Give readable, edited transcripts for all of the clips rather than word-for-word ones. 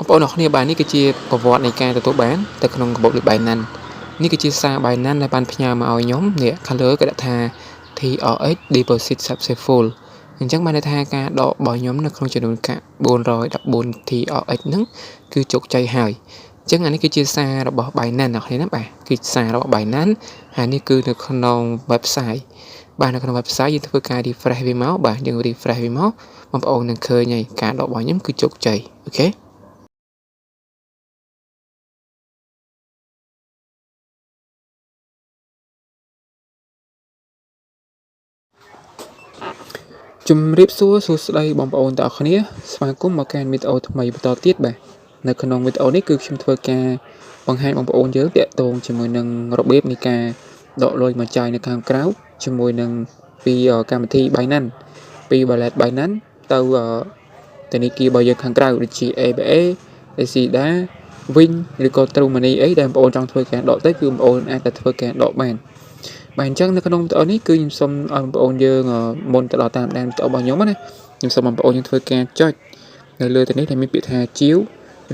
ប្អូនអរគ្នាបាទនេះគឺជាប្រវត្តិនៃការទទួលបានទៅក្នុងកាបូបលេខ Binance នេះគឺជាសារ Binance ដែលបានផ្ញើមកឲ្យខ្ញុំនេះខាងលើគេដាក់ថា TRX deposit successful អញ្ចឹងបានន័យថាការដករបស់ខ្ញុំនៅក្នុងចំនួនកាក់414 TRX ហ្នឹងគឺជោគជ័យហើយអញ្ចឹងអានេះគឺជាសាររបស់ Binance អ្នកគ្នាណាបាទគឺសាររបស់ Binance ហើយនេះគឺនៅក្នុង website បាទនៅក្នុង website យើងធ្វើការ refresh វាមកបាទយើង refresh វាមកបងប្អូននឹងឃើញហើយការដករបស់ខ្ញុំគឺជោគជ័យអូខេជំរាបសួរសួស្តីបងប្អូនទាំងអស់គ្នាស្វាគមន៍មកកាន់វីដេអូថ្មីបន្តទៀតបាទនៅក្នុងវីដេអូនេះគឺខ្ញុំធ្វើការបង្ហាញបងប្អូនយើងតាក់ទងជាមួយនឹងរបៀបនៃការដកលុយមកចាយនៅខាងក្រៅជាមួយនឹងពីកម្មវិធី Binance ពី wallet Binance ទៅធនាគាររបស់យើងខាងក្រៅដូចជា ABA, Exida, Win ឬក៏ True Money អីដែលបងប្អូនចង់ធ្វើការដកទៅគឺបងប្អូនអាចទៅធ្វើការដកបានបាទអញ្ចឹងនៅក្នុងវីដេអូនេះគឺខ្ញុំសូមឲ្យបងប្អូនយើងមុនទៅដល់តាមដានវីដេអូរបស់ខ្ញុំណាខ្ញុំសូមបងប្អូនយើងធ្វើការចុចនៅលើទៅនេះដែលមានពាក្យថាជាវ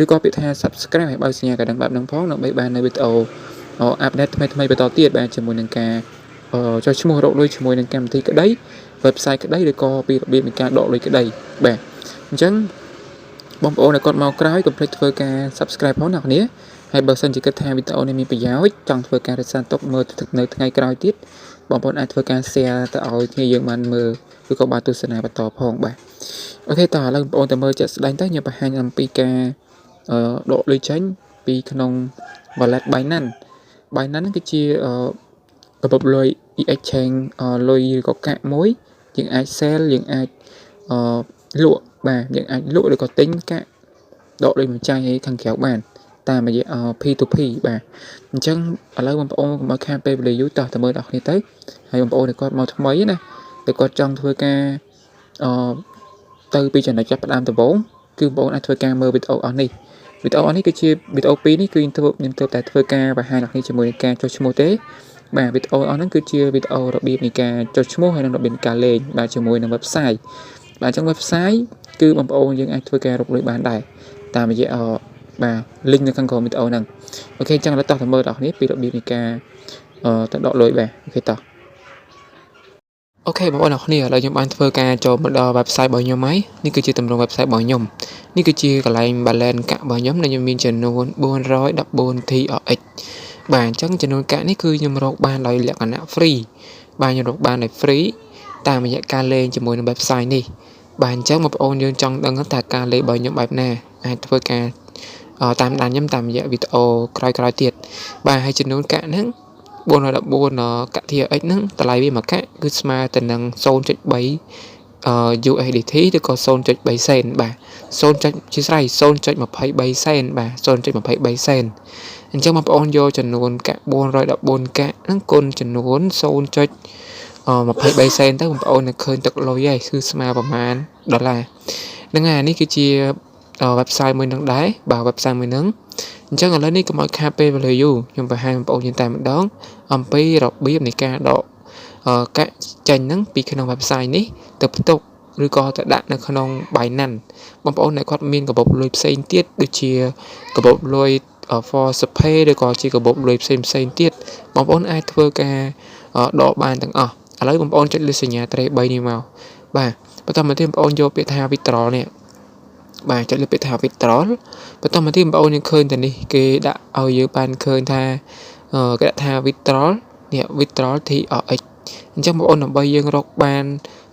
ឬក៏ពាក្យថា Subscribe ឲ្យបើសញ្ញាកណ្ដឹងបែបហ្នឹងផងដើម្បីបាននៅវីដេអូអាប់ដេតថ្មីៗបន្តទៀតបាទជាមួយនឹងការចុះឈ្មោះរកលុយជាមួយនឹងកម្មវិធីក្តី website ក្តីឬក៏ពីរបៀបនៃការដកលុយក្តីបាទអញ្ចឹងបងប្អូនដែលគាត់មកក្រោយកុំភ្លេចធ្វើការ Subscribe ផងអ្នកនាងហើយបើសិនជាគិតថាវីដេអូនេះមានប្រយោជន៍ចង់ធ្វើការរក្សាទុកមើលនៅថ្ងៃក្រោយទៀតបងប្អូនអាចធ្វើការ share ទៅឲ្យគ្នាយើងបានមើលឬក៏បានទស្សនាបន្តផងបាទអូខេតោះឥឡូវបងប្អូនទៅមើលជាក់ស្ដែងទៅខ្ញុំបង្ហាញអំពីការដកលុយចេញពីក្នុង wallet Binance គឺជារបបលុយ exchange លុយឬក៏កាក់មួយយើងអាច sell យើងអាចលក់បាទយើងអាចលក់ឬក៏ទិញកាក់ដកលុយមកចាយឲ្យខាងក្រៅបានតាមរយៈP2P បាទអញ្ចឹងឥឡូវបងប្អូនកុំឲ្យខាតពេលវេលាយូរតោះទៅមើលដល់គ្នាទៅហើយបងប្អូនដែលគាត់មកថ្មីណាតែគាត់ចង់ធ្វើការទៅពីចំណុចចាប់ផ្ដើមដំបូងគឺបងប្អូនអាចធ្វើការមើលវីដេអូអស់នេះគឺជាវីដេអូ2នេះគឺខ្ញុំទើបតែធ្វើការបង្ហាញដល់គ្នាជាមួយនឹងការចុះឈ្មោះទេបាទវីដេអូអស់ហ្នឹងគឺជាវីដេអូរបៀបនៃការចុះឈ្មោះហើយនិងរបៀបនៃការលេងបាទជាមួយនឹង website បាទអញ្ចឹង website គឺបងប្អូនយើងអាចធ្វើការរកលុយបានដែរតាមរយៈបាទ link នៅខាងក្រោមវីដេអូហ្នឹងអូខេអញ្ចឹងឥឡូវតោះទៅមើលដល់គ្នាពីរបៀបនៃការទៅដកលុយបាទអូខេតោះអូខេបងប្អូនអរគ្នាឥឡូវខ្ញុំបានធ្វើការចូលមកដល់ website របស់ខ្ញុំហើយនេះគឺជាទម្រង់ website របស់ខ្ញុំនេះគឺជាកន្លែង balance កាក់របស់ខ្ញុំដែលខ្ញុំមានចំនួន414 TRX បាទអញ្ចឹងចំនួនកាក់នេះគឺខ្ញុំរកបានដោយលក្ខណៈ free បាទខ្ញុំរកបានដោយ free តាមរយៈការលេងជាមួយនឹង website នេះបាទអញ្ចឹងបងប្អូនយើងចង់ដឹងថាការលេងរបស់ខ្ញុំបែបណាអាចធ្វើការតាមដានខ្ញុំតាមរយៈវីដេអូក្រោយៗទៀតបាទហើយចំនួនកាក់ហ្នឹង414កាក់ TRX ហ្នឹងតម្លៃវាមួយកាក់គឺស្មើទៅនឹង 0.3 USDT ឬក៏ 0.3 សេនបាទ0.23 សេនបាទ 0.23 សេនអញ្ចឹងបងប្អូនយកចំនួនកាក់414កាក់ហ្នឹងគុណចំនួន0.23 សេនទៅបងប្អូននឹងឃើញទឹកលុយហើយគឺស្មើប្រមាណដុល្លារហ្នឹងហើយនេះគឺជាwebsite មួយនឹងដែរបាទ website មួយនឹងអញ្ចឹងឥឡូវនេះកុំឲ្យខាតពេលវេលាយូរខ្ញុំបង្ហាញបងប្អូនយើងតែម្ដងអំពីរបៀបនៃការដកកាក់ចេញហ្នឹងពីក្នុង website នេះទៅផ្ទុកឬក៏ទៅដាក់នៅក្នុង Binance បងប្អូនដែលគាត់មានកាបូបលុយផ្សេងទៀតដូចជាកាបូបលុយ for Pay ឬក៏ជាកាបូបលុយផ្សេងទៀតបងប្អូនអាចធ្វើការដកបានទាំងអស់ឥឡូវបងប្អូនចុចលើសញ្ញាត្រី3នេះមកបាទបន្តមកទៀតបងប្អូនយកពាក្យថា withdraw នេះបាទចុចលើពាក្យថា withdraw បន្តមកទៀតបងប្អូនយើងឃើញតែនេះគេដាក់ឲ្យយើងបានឃើញថាគេដាក់ថា withdraw នេះ withdraw TRX អញ្ចឹងបងប្អូនដើម្បីយើងរកបាន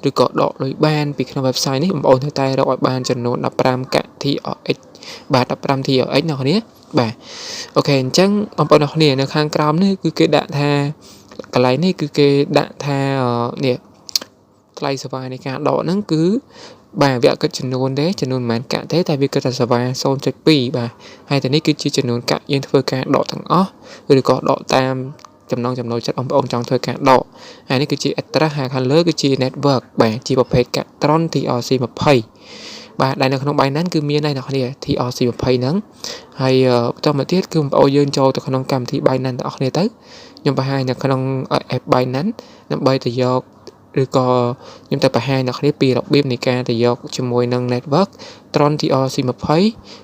ឬក៏ដកលុយបានពីក្នុង website នេះបងប្អូនត្រូវតែរកឲ្យបានចំនួន15កាក់ TRX បាទ15 TRX អ្នកនាងបាទអូខេអញ្ចឹងបងប្អូនអ្នកនាងនៅខាងក្រោមនេះគឺគេដាក់ថាកន្លែងនេះគឺគេដាក់ថានេះថ្លៃសេវានៃការដកហ្នឹងគឺបាទវាគិតចំនួនទេចំនួនមិនមែនកាក់ទេតែវាគិតតែសេវា 0.2 បាទហើយតែនេះគឺជាចំនួនកាក់យើងធ្វើការដកទាំងអស់ឬក៏ដកតាមចំណងចំណូលចិត្តបងប្អូនចង់ធ្វើការដកហើយនេះគឺជាអត្រាហើយខាងលើគឺជា network បាទជាប្រភេទកាក់ Tron TRC20 បាទដែលនៅក្នុង Binance គឺមានដែរអ្នកនាង TRC20 ហ្នឹងហើយបន្តមកទៀតគឺបងប្អូនយើងចូលទៅក្នុងកម្មវិធី Binance ទាំងអស់គ្នាទៅខ្ញុំបង្ហាញនៅក្នុង app Binance ដើម្បីទៅយក ឬក៏ខ្ញុំទៅបង្ហាញអ្នកគ្នាពីរបៀបនៃការទៅយកជាមួយនឹង network Tron TRC20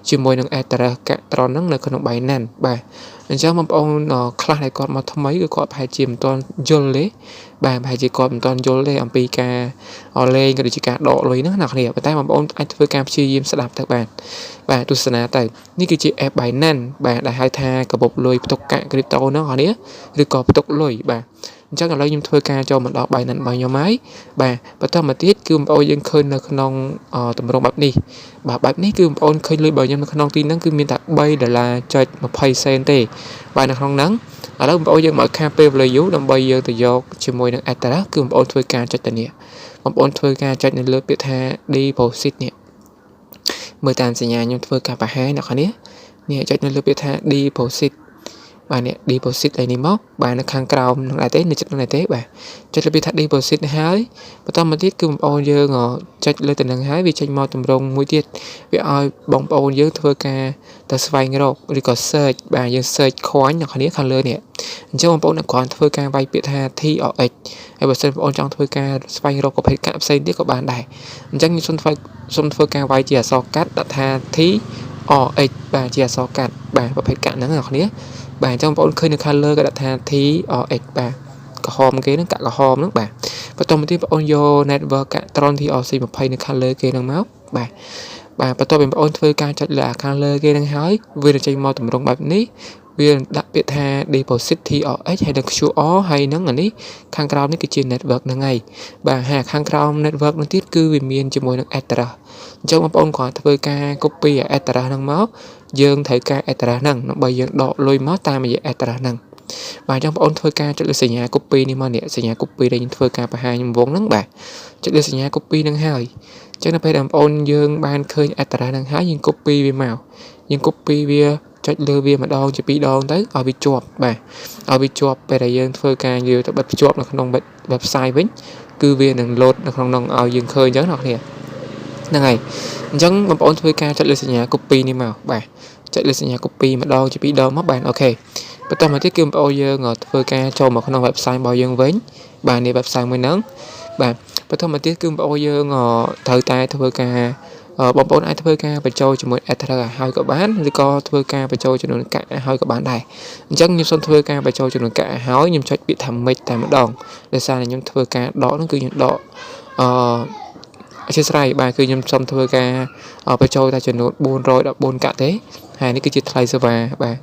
ជាមួយនឹង address កាក់ Tron ហ្នឹងនៅក្នុង Binance បាទអញ្ចឹងបងប្អូនខ្លះដែលគាត់មកថ្មីគឺគាត់ប្រហែលជាមិនទាន់យល់ទេបាទប្រហែលជាគាត់មិនទាន់យល់ទេអំពីការលេងក៏ដូចជាការដកលុយហ្នឹងអ្នកគ្នាប៉ុន្តែបងប្អូនអាចធ្វើការព្យាយាមស្ដាប់ទៅបាទទស្សនាទៅនេះគឺជា app Binance បាទដែលហៅថាកាបូបលុយផ្ទុកកាក់ crypto ហ្នឹងអ្នកគ្នាឬក៏ផ្ទុកលុយបាទអញ្ចឹងឥឡូវខ្ញុំធ្វើការចូលមកដល់ Binance របស់ខ្ញុំហើយបាទបន្តមកទៀតគឺបងប្អូនយើងឃើញនៅក្នុងតម្រងបែបនេះបាទបែបនេះគឺបងប្អូនឃើញលុយរបស់ខ្ញុំនៅក្នុងទីហ្នឹងគឺមានតែ$3.20សេនទេបាទនៅក្នុងហ្នឹងឥឡូវបងប្អូនយើងមកខាង Pay Value ដើម្បីយើងទៅយកជាមួយនឹង Address គឺបងប្អូនធ្វើការចុចទៅនេះបងប្អូនធ្វើការចុចនៅលើពាក្យថា Deposit នេះមើលតាមសញ្ញាខ្ញុំធ្វើការបង្ហាញអ្នកនរនេះចុចនៅលើពាក្យថា Deposit បាទនេះ deposit ឯនេះមកបាទនៅខាងក្រោមនឹងដែរទេនៅចិត្តនឹងដែរទេបាទចុចលើពាក្យថា deposit នេះហើយបន្តមកទៀតគឺបងប្អូនយើងចុចលើទៅនឹងហើយវាចេញមកទម្រង់មួយទៀតវាឲ្យបងប្អូនយើងធ្វើការទៅស្វែងរកឬក៏ search បាទយើង search coin នៅខាងលើនេះអញ្ចឹងបងប្អូនអ្នកគ្រាន់ធ្វើការវាយពាក្យថា TRX ហើយបើសិនបងប្អូនចង់ធ្វើការស្វែងរកប្រភេទកាក់ផ្សេងទៀតក៏បានដែរអញ្ចឹងខ្ញុំសូមធ្វើការវាយជាអក្សរកាត់ដាក់ថា TRX បាទជាអក្សរកាត់បាទប្រភេទកាក់ហ្នឹងអ្នកគ្នាបាទអញ្ចឹងបងប្អូនឃើញនៅខាងលើក៏ដាក់ថា TRX បាទក្រហមគេហ្នឹងកាក់ក្រហមហ្នឹងបាទបន្តមកទៀតបងប្អូនយក network កាក់ Tron TRC20 នៅខាងលើគេហ្នឹងមកបាទបន្ទាប់ពីបងប្អូនធ្វើការចុចលើខាងលើគេហ្នឹងហើយវានឹងចេញមកទម្រង់បែបនេះវាដាក់ពាក្យថា deposit TRX ហើយនឹង QR ហើយនឹងអានេះខាងក្រោមនេះគឺជា network ហ្នឹងហើយបាទហើយខាងក្រោម network នោះទៀតគឺវាមានជាមួយនឹង address អញ្ចឹងបងប្អូនគ្រាន់ធ្វើការ copy address ហ្នឹងមកយើងត្រូវការ address ហ្នឹងដើម្បីយើងដកលុយមកតាមរយៈ address ហ្នឹងបាទអញ្ចឹងបងប្អូនធ្វើការចុចលើសញ្ញា copy នេះមកនេះសញ្ញា copy ដែលយើងធ្វើការបង្ហាញវងហ្នឹងបាទចុចលើសញ្ញា copy ហ្នឹងហើយអញ្ចឹងនៅពេលដែលបងប្អូនយើងបានឃើញ address ហ្នឹងហើយយើង copy វាមកយើង copy វាចុចលើវាម្ដងជាពីរដងទៅឲ្យវាជាប់បាទឲ្យវាជាប់ពេលដែលយើងធ្វើការយើងទៅបិទភ្ជាប់នៅក្នុង website វិញគឺវានឹង load នៅក្នុងនោះឲ្យយើងឃើញអញ្ចឹងអ្នកគ្នាហ្នឹងហើយអញ្ចឹងបងប្អូនធ្វើការចុចលើសញ្ញា copy នេះមកបាទចុចលើសញ្ញា copy ម្ដងជាពីរដងមកបាទអូខេបន្តមកទៀតគឺបងប្អូនយើងធ្វើការចូលមកក្នុង website របស់យើងវិញបាទនេះ website មួយហ្នឹងបាទបន្តមកទៀតគឺបងប្អូនយើងត្រូវតែធ្វើការបងប្អូនអាចធ្វើការបញ្ចូលជាមួយ address ឲ្យក៏បានឬក៏ធ្វើការបញ្ចូលចំនួនកាក់ឲ្យក៏បានដែរអញ្ចឹងខ្ញុំសូមធ្វើការបញ្ចូលចំនួនកាក់ឲ្យខ្ញុំចុចពាក្យថា make តែម្ដងដោយសារតែខ្ញុំធ្វើការដកហ្នឹងគឺខ្ញុំដកអធិស្ឋានបាទគឺខ្ញុំសូមធ្វើការបញ្ចូលតែចំនួន414កាក់ទេហើយនេះគឺជាថ្លៃ server បាទ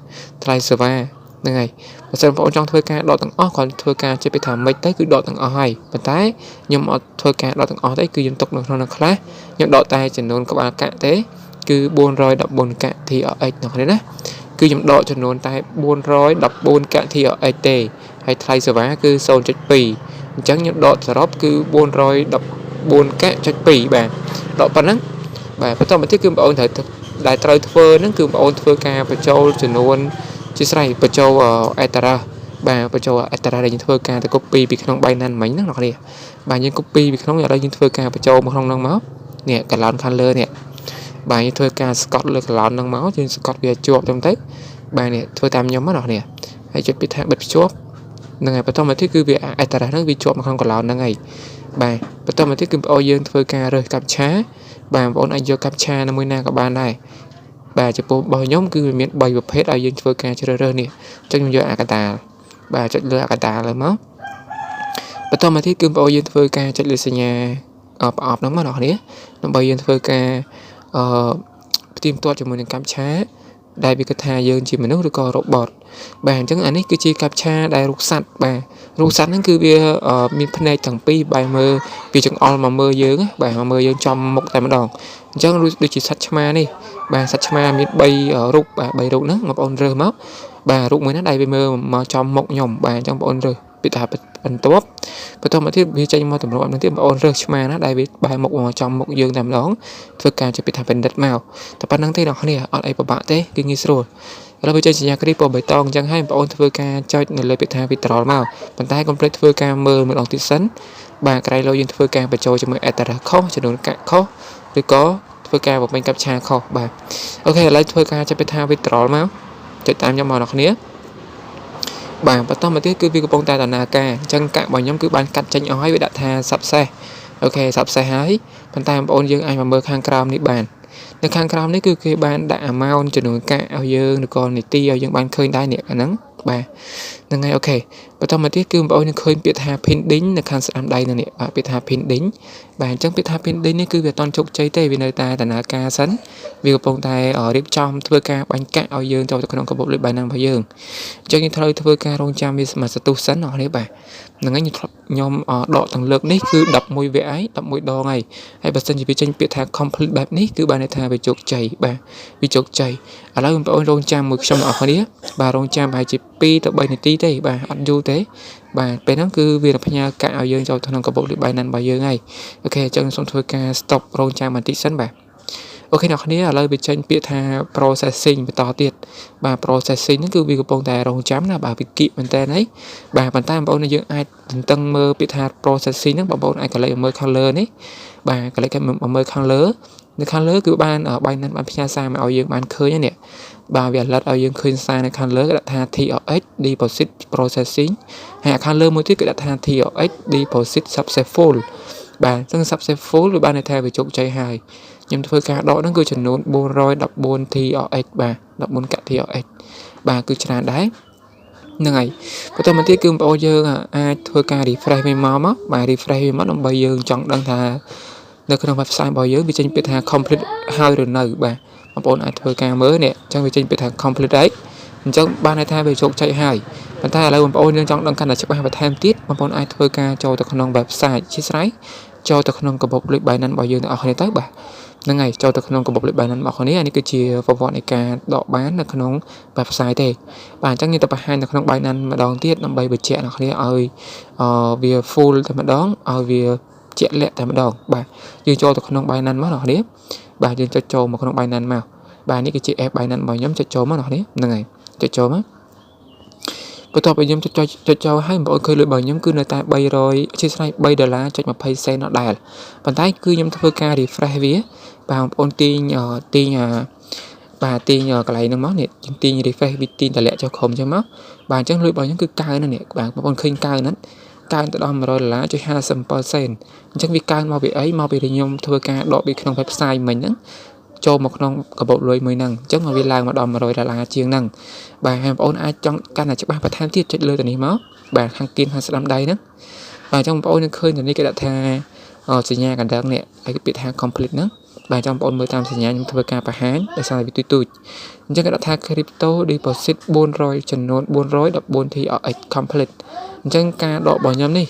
ថ្លៃ server ហ្នឹងហើយបើសិនបងប្អូនចង់ធ្វើការដកទាំងអស់គាត់ធ្វើការជិះពីថាមិនទៅគឺដកទាំងអស់ហើយប៉ុន្តែខ្ញុំអត់ធ្វើការដកទាំងអស់ទេគឺខ្ញុំទុកនៅក្នុងនោះខ្លះខ្ញុំដកតែចំនួនក្បាលកាក់ទេគឺ414កាក់ TRX នោះគ្នាណាគឺខ្ញុំដកចំនួនតែ414កាក់ TRX ទេហើយថ្លៃ server គឺ 0.2 អញ្ចឹងខ្ញុំដកសរុបគឺ414កាក់ចុច2បាទដកប៉ុណ្ណឹងបាទបន្តមកទៀតគឺបងប្អូនត្រូវធ្វើហ្នឹងគឺបងប្អូនធ្វើការបញ្ចូលចំនួនជាស្រ័យបញ្ចូលaddress បាទបញ្ចូល address ដែលយើងធ្វើការទៅ copy ពីក្នុង Binance មិញហ្នឹងអ្នកនាងបាទយើង copy ពីក្នុងឥឡូវយើងធ្វើការបញ្ចូលមកក្នុងហ្នឹងមកនេះកន្លងខាងលើនេះបាទយើងធ្វើការស្កត់លើកន្លងហ្នឹងមកយើងស្កត់វាជាប់ទៅបាទនេះធ្វើតាមខ្ញុំណាអ្នកនាងហើយចុចពីថាបិទភ្ជាប់ហ្នឹងហើយបន្តមកទៀតគឺវា address ហ្នឹងវាជាប់នៅក្នុងកន្លងហ្នឹងហើយបាទបន្តមកទៀតគឺបងប្អូនយើងធ្វើការរើសកាប់ឆាបាទបងប្អូនអាចយកកាប់ឆាមួយណាក៏បានដែរបាទចំពោះរបស់ខ្ញុំគឺវាមាន3ប្រភេទឲ្យយើងធ្វើការជ្រើសរើសនេះអញ្ចឹងខ្ញុំយកអាកតាលបាទចុចលើអាកតាលលើមកបន្តមកទៀតគឺបងប្អូនយើងធ្វើការចុចលើសញ្ញាប្រអប់ហ្នឹងមកអ្នកនាងដើម្បីយើងធ្វើការផ្ទៀងផ្ទាត់ជាមួយនឹងកាប់ឆាដែលវាគិតថាយើងជាមនុស្សឬក៏ robot បាទអញ្ចឹងអានេះគឺជាកាប់ឆាដែលរូបសត្វបាទរូបសត្វហ្នឹងគឺវាមានភ្នែកទាំងពីរបែរមើលវាចង្អុលមកមើលយើងបាទមកមើលយើងចំមុខតែម្ដងអញ្ចឹងដូចជាសត្វឆ្មានេះបាទសត្វឆ្មាមាន3រូបបាទ3រូបហ្នឹងបងប្អូនរើសមកបាទរូបមួយណាដែលវាមើលមកចំមុខខ្ញុំបាទអញ្ចឹងបងប្អូនរើសពីថាបន្ទាប់មកទៀតវាចេញមកតម្រូវហ្នឹងទៀតបងប្អូនរើសឆ្មាណាដែលវាបែរមុខមកចំមុខយើងតែម្ដងធ្វើការជាពីថាបណ្ឌិតមកតែប៉ុណ្្នឹងទេអ្នកគ្នាអត់អីពិបាកទេគឺងាយស្រួលឥឡូវវាចេញសញ្ញាគ្រីពណ៌បៃតងអញ្ចឹងហើយបងប្អូនធ្វើការចុចនៅលើពាក្យថា withdraw មកប៉ុន្តែកុំភ្លេចធ្វើការមើលម្ដងទៀតសិនបាទក្រោយលោកយើងធ្វើការបញ្ចូលជាមួយ address ខុសចំនួនកាក់ខុសឬក៏ធ្វើការបំពេញកាប់ឆាខុសបាទអូខេឥឡូវធ្វើការចាប់ពីថា withdraw មកចុចតាមខ្ញុំមកអ្នកគ្នា បាទបន្តមកទៀតគឺវាកំពុងតែដំណើរការអញ្ចឹងកាក់របស់ខ្ញុំគឺបានកាត់ចេញអស់ហើយវាដាក់ថា success អូខេ success ហើយប៉ុន្តែបងប្អូនយើងអាចមកមើលខាងក្រោមនេះបាននៅខាងក្រោមនេះគឺគេបានដាក់ amount ចំនួនកាក់ឲ្យយើងឬក៏នីតិឲ្យយើងបានឃើញដែរនេះអាហ្នឹងបាទហ្នឹងហើយអូខេបន្តមកទៀតគឺបងប្អូននឹងឃើញពាក្យថា pending នៅខាងស្ដាំដៃនៅនេះបាទពាក្យថា pending បាទអញ្ចឹងពាក្យថា pending នេះគឺវាអត់ទាន់ជោគជ័យទេវានៅតែដំណើរការសិនវាកំពុងតែរៀបចំធ្វើការបាញ់កាក់ឲ្យយើងចូលទៅក្នុងកាបូបលេខ Binance របស់យើងអញ្ចឹងយើងត្រូវធ្វើការរងចាំវាមួយសន្ទុះសិនអស់នេះបាទហ្នឹងហើយខ្ញុំដកទាំងលើកនេះគឺ11វាឯង11ដងហើយបើសិនជាវាចេញពាក្យថា complete បែបនេះគឺបានន័យថាវាជោគជ័យបាទវាជោគជ័យឥឡូវបងប្អូនរងចាំមួយខ្ញុំទាំងអស់គ្នាបាទរងចាំប្រហែលជា2ទៅ3នាទីទេបាទអត់យូរទេបាទពេលហ្នឹងគឺវាផ្ញើកាក់ឲ្យយើងចូលក្នុងកាបូបលេខ Binance របស់យើងហើយអូខេអញ្ចឹងសូមធ្វើការ stop រងចាំបន្តិចសិនបាទអូខេអ្នកគ្នាឥឡូវវាចេញពាក្យថា processing បន្តទៀតបាទ processing ហ្នឹងគឺវាកំពុងតែរងចាំណាបាទវាគៀកមែនតើហើយបាទប៉ុន្តែបងប្អូនយើងអាចទន្ទឹងមើលពាក្យថា processing ហ្នឹងបងប្អូនអាចកលេចមើលខាងលើនេះបាទកលេចមើលខាងលើនៅខាងលើគឺបាន Binance បានផ្ញើសារមកឲ្យយើងបានឃើញហ្នឹងនេះបាទវា alert ឲ្យយើងឃើញសារនៅខាងលើគេដាក់ថា TRX deposit processing ហើយខាងលើមួយទៀតគេដាក់ថា TRX deposit successful បាទអញ្ចឹង successful វាបានន័យថាវាជោគជ័យហើយខ្ញុំធ្វើការដកហ្នឹងគឺចំនួន414 TRX បាទ14កាក់ TRX បាទគឺច្រើនដែរហ្នឹងហើយបន្តមកទៀតគឺបងប្អូនយើងអាចធ្វើការ refresh វិញមកបាទ refresh វិញមកដើម្បីយើងចង់ដឹងថានៅក្នុង website របស់យើងវាចេញពាក្យថា complete ហើយឬនៅបាទបងប្អូនអាចធ្វើការមើលនេះអញ្ចឹងវាចេញពាក្យថា complete ហើយអញ្ចឹងបានន័យថាវាជោគជ័យហើយប៉ុន្តែឥឡូវបងប្អូនយើងចង់ដឹងកាន់តែច្បាស់បន្ថែមទៀតបងប្អូនអាចធ្វើការចូលទៅក្នុង website ជាស្រ័យចូលទៅក្នុងកាបូបលេខ Binance របស់យើងទាំងអស់គ្នាទៅបាទហ្នឹងហើយចូលទៅក្នុងកាបូបលេខ Binance របស់គ្នានេះគឺជាប្រវត្តិនៃការដកបាននៅក្នុង website ទេបាទអញ្ចឹងយើងទៅបង្ហាញនៅក្នុង Binance ម្ដងទៀតដើម្បីបញ្ជាក់អ្នកគ្នាឲ្យវា full តែម្ដងឲ្យវាជាក់លាក់តែម្ដងបាទយើងចូលទៅក្នុង Binance មកអ្នកគ្នាបាទយើងចុចចូលមកក្នុង Binance មកបាទនេះគឺជា app Binance របស់ខ្ញុំចុចចូលមកអ្នកគ្នាហ្នឹងហើយចុចចូលមកបន្ទាប់ពីខ្ញុំចុចចូលហើយបងប្អូនឃើញលុយរបស់ខ្ញុំគឺនៅតែ300ជាស្រ័យ$3.20សេនដដែលប៉ុន្តែគឺខ្ញុំធ្វើការ refresh វាបាទបងប្អូនទាញបាទទាញកន្លែងហ្នឹងមកនេះទាញ refresh វាទាញតម្លាក់ចុះក្រុមអញ្ចឹងមកបាទអញ្ចឹងលុយរបស់ខ្ញុំគឺកើននេះបាទបងប្អូនឃើញកើនហ្នឹងកើនទៅដល់$100.57សេនអញ្ចឹងវាកើនមកពីអីមកពីខ្ញុំធ្វើការដកពីក្នុង website មិញហ្នឹងចូលមកក្នុងកាបូបលុយមួយហ្នឹងអញ្ចឹងមកវាឡើងមកដល់$100ជាងហ្នឹងបាទហើយបងប្អូនអាចចង់កាន់តែច្បាស់បន្ថែមទៀតចុចលើទៅនេះមកបាទខាងគៀនខាងស្ដាំដៃហ្នឹងបាទអញ្ចឹងបងប្អូននឹងឃើញទៅនេះគេដាក់ថាសញ្ញាកណ្ដឹងនេះហើយពាក្យថា complete ហ្នឹងបាទចាំបងប្អូនមើលតាមសញ្ញាខ្ញុំធ្វើការបង្ហាញដោយសារវាទូចអញ្ចឹងគេដាក់ថា crypto deposit 400ចំនួន414 TRX complete អញ្ចឹងការដករបស់ខ្ញុំនេះ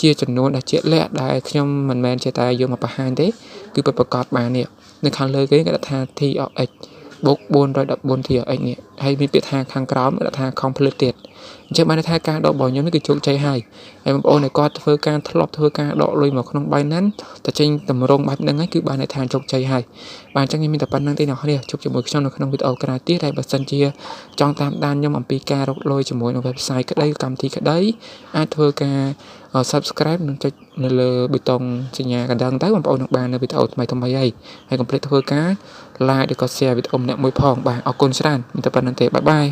ជាចំនួនដែលជាក់លាក់ដែលខ្ញុំមិនមែនជាតែយកមកបង្ហាញទេគឺពិតប្រាកដបាននេះនៅខាងលើគេដាក់ថា TRX បូក414 TRX នេះហើយមានពាក្យថាខាងក្រោមគេដាក់ថា complete ទៀតអញ្ចឹងបានថាការដករបស់ខ្ញុំនេះគឺជោគជ័យហើយបងប្អូនដែលគាត់ធ្វើការធ្លាប់ធ្វើការដកលុយមកក្នុង Binance តែចេញតម្រងបែបហ្នឹងហើយគឺបានថាជោគជ័យហើយបាទអញ្ចឹងមានតែប៉ុណ្្នឹងទេអ្នកនាងជួបជាមួយខ្ញុំនៅក្នុងវីដេអូក្រោយទៀតហើយបើសិនជាចង់តាមដានខ្ញុំអំពីការរកលុយជាមួយនៅ website ក្តីកម្មវិធីក្តីអាចធ្វើការ subscribe និងចុចនៅលើប៊ូតុងសញ្ញាកណ្ដឹងទៅបងប្អូននឹងបាននៅវីដេអូថ្មីហើយកុំភ្លេចធ្វើការ like ឬក៏ share វីដេអូម្នាក់មួយផងបាទអរគុណច្រើនមានតែប៉ុណ្្នឹងទេបាយបាយ